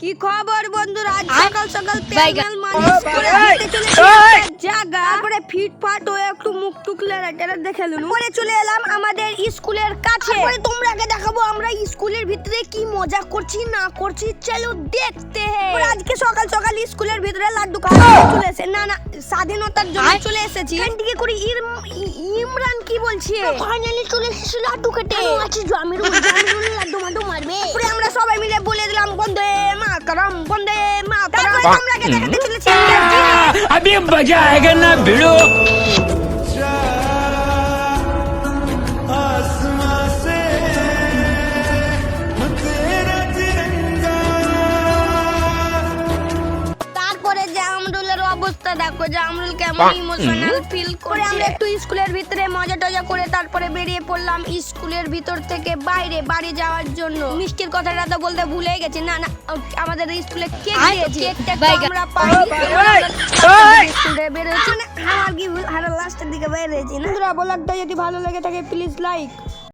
কি খবর বন্ধুরা? আজ সকাল সকাল প্যানেল মানুষ করে হেঁটে চলে জায়গা তারপরে ফিটফাট হয়ে একটু মুখ টুকলে রেটারে দেখে নিলাম। পরে চলে এলাম আমাদের স্কুলের কাছে। পরে তোমরাকে দেখাবো আমরা স্কুলের ভিতরে কি মজা করছি না করছি, চলো দেখতে हैं। और আজকে সকাল সকাল স্কুলের ভিতরে লাড্ডু খাওয়া চলে এসেছে। না না, স্বাধীনতার জন্য চলে এসেছি। এদিকে করে ইমরান কি বলছে? ফাইনালি চলে এসেছে লাড্ডু খেতে। আচ্ছা জামিরুল লাড্ডু মাড্ডু মারবে। পরে আমরা সবাই মিলে বলে দিলাম বন্দে মাতরম বন্দে মাতরম। তোমরাকে দেখাতে চলেছি अभी मजा आएगा ना भिड़ो। তারপরে জামরুলের অবস্থা দেখো, জামরুল কেমন ইমোশনাল ফিল করে। আমরা একটু স্কুলের ভিতরে মজা টজা করে তারপরে বেরিয়ে পড়লাম স্কুলের ভিতর থেকে বাইরে বাড়ি যাওয়ার জন্য। মিষ্টির কথাটা তো বলতে ভুলে গেছি। না না, আমাদের স্কুলে কেক দিয়েছে, কেকটা আমরা পাইনি। স্কুলে বের হয়েছি না, আমার কি লাস্টের দিকে বের হয়েছি না। বন্ধুরা, ব্লগটা যদি ভালো লেগে থাকে প্লিজ লাইক